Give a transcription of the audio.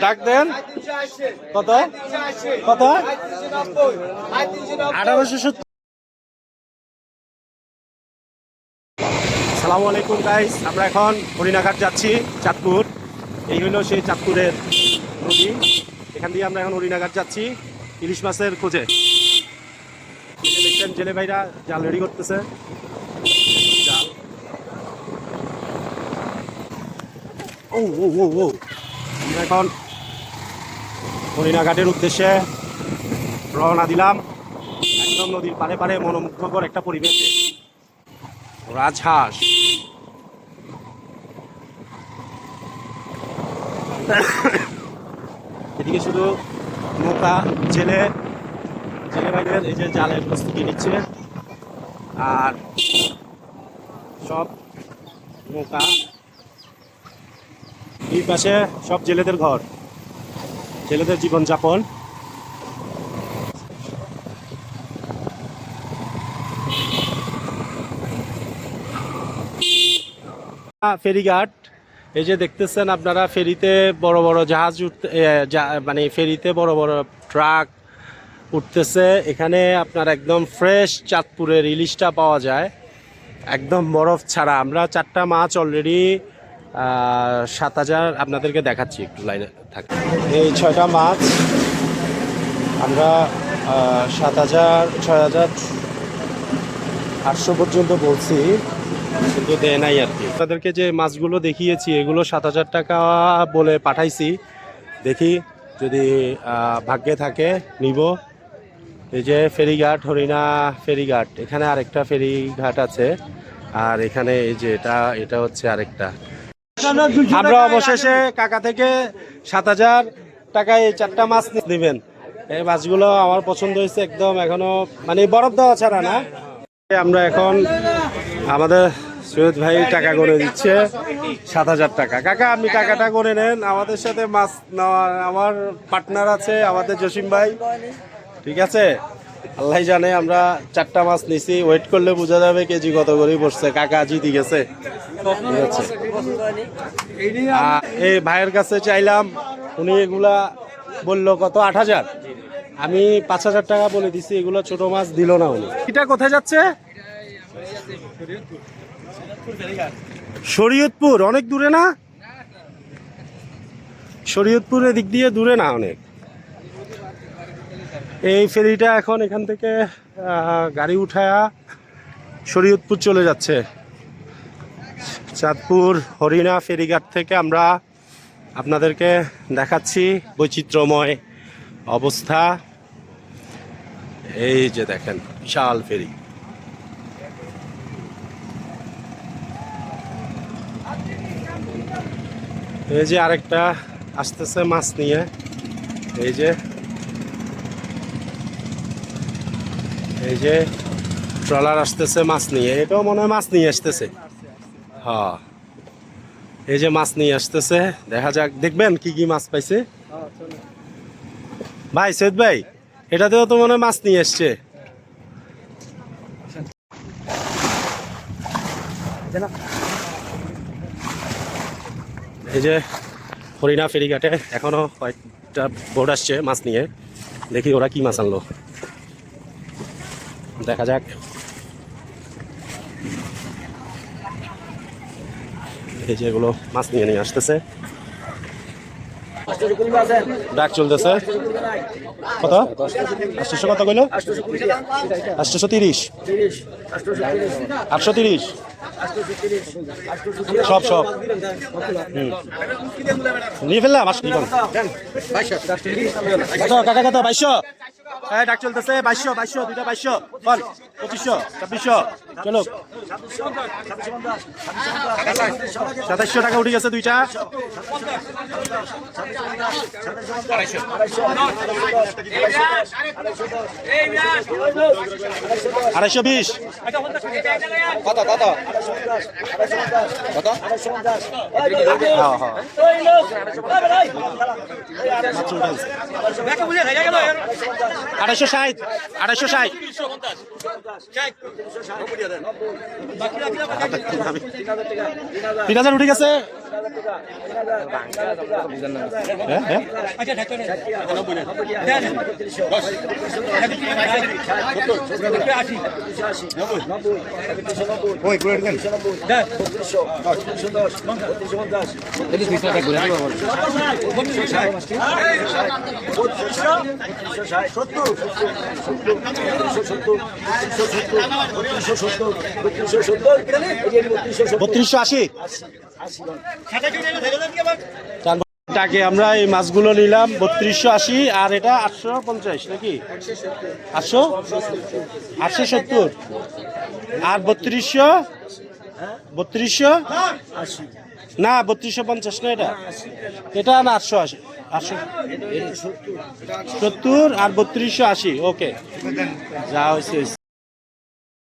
ডাক দেন কত কত 1870। আসসালামু আলাইকুম গাইস, আমরা এখন হরিণাঘাট যাচ্ছি, চাঁদপুর। এই হলো সেই চাঁদপুরের নদী। এখান দিয়ে আমরা এখন হরিণাঘাট যাচ্ছি ইলিশ মাছের খোঁজে। দেখছেন জেলে ভাইরা জাল রেডি করতেছে। জাল ও ও ও ও আমরা এখন হরিণাঘাটের উদ্দেশ্যে রওনা দিলাম। একদম নদীর পারে পারে মনোমুগ্ধকর একটা পরিবেশে। রাজহাঁস, এদিকে শুধু নৌকা, জেলে ভাইদের এই যে জালের প্রস্তুতি নিচ্ছে, আর সব নৌকা এই পাশে সব জেলেদের ঘর, জেলেদের জীবনযাপন। ফেরিঘাট, এই যে দেখতেছেন আপনারা, ফেরিতে বড় বড় জাহাজ উঠতে, মানে ফেরিতে বড় বড় ট্রাক উঠতেছে। এখানে আপনার একদম ফ্রেশ চাঁদপুরের ইলিশটা পাওয়া যায়, একদম বরফ ছাড়া। আমরা 4টা মাছ অলরেডি 7000 আপনাদেরকে দেখাচ্ছি, একটু লাইনে থাকে। এই 6টা মাছ আমরা 6800 পর্যন্ত বলছি, কিন্তু দেয় নাই আর কি। আপনাদেরকে যে মাছগুলো দেখিয়েছি এগুলো 7000 টাকা বলে পাঠাইছি। দেখি যদি ভাগ্যে থাকে নিব। এই যে ফেরিঘাট, হরিণা ফেরিঘাট, এখানে আরেকটা ফেরিঘাট আছে, আর এখানে এই যে এটা হচ্ছে আরেকটা। আমরা অবশেষে কাকা থেকে 7000 টাকায় এই 4টা মাছ নেবেন। এই মাছগুলো আমার পছন্দ হয়েছে একদম, এখনো মানে বরফ দেওয়া ছাড়া না। আমরা এখন আমাদের সৈয়দ ভাই টাকা করে দিচ্ছে 7000 টাকা। কাকা আপনি টাকাটা করে নেন, আমাদের সাথে মাছ নেওয়া আমার পার্টনার আছে আমাদের জসিম ভাই, ঠিক আছে? আল্লাহ জানে, আমরা 4টা মাছ নিছি, ওয়েট করলে বোঝা যাবে কেজি কত করে পড়ছে। কাকা জিতে গেছে, ঠিক আছে? এই ভাইয়ের কাছে চাইলাম, উনি এগুলা বললো কত 8000, আমি 5000 টাকা বলে দিছি। এগুলো ছোট মাছ দিল না উনি। এটা কোথায় যাচ্ছে? শরীয়তপুর। অনেক দূরে না? শরীয়তপুর এদিক দিয়ে দূরে না অনেক। এই ফেরিটা এখন এখান থেকে গাড়ি উঠায়া শরীয়তপুর চলে যাচ্ছে। চাঁদপুর হরিণা ফেরিঘাট থেকে আমরা আপনাদেরকে দেখাচ্ছি বৈচিত্র্যময় অবস্থা। এই যে দেখেন বিশাল ফেরি। এই যে আরেকটা আসতেছে মাছ নিয়ে, এই যে ট্রলার আসতেছে মাছ নিয়ে। এটাও মনে হয় মাছ নিয়ে আসতেছে। হ্যাঁ, এই যে মাছ নিয়ে আসতেছে, দেখা যাক, দেখবেন কি কি মাছ পাইছে। ভাই সৈয়দ ভাই, এটাতেও তো মনে হয় মাছ নিয়ে আসছে। এই যে হরিণা ফেরিঘাটে এখনো কয়েকটা বোট আসছে মাছ নিয়ে, দেখি ওরা কি মাছ আনলো, দেখা যাক। এই যে এগুলো মাছ নিয়ে আসতেছে, ডাক চলতেছে। কত 800? কত কইলো? 830, 830 সব নিয়ে ফেললাম। কাকা কত? 2200। হ্যাঁ, ডাক চলতেছে। 2200, 2200, দুইটা 2200, 2500, 2600, চলো 2700 টাকা উঠে গেছে দুইটা। 220 কত কত কত? হ্যাঁ হ্যাঁ 260 260 3000 উঠে গেছে। হ্যাঁ হ্যাঁ বত্রিশশো আশি টাকে আমরা এই মাছগুলো নিলাম 3280 আর এটা 850 নাকি 870 আর 3200 না 3250 না এটা না 880 870 আর 3280 ওকে যা হয়েছে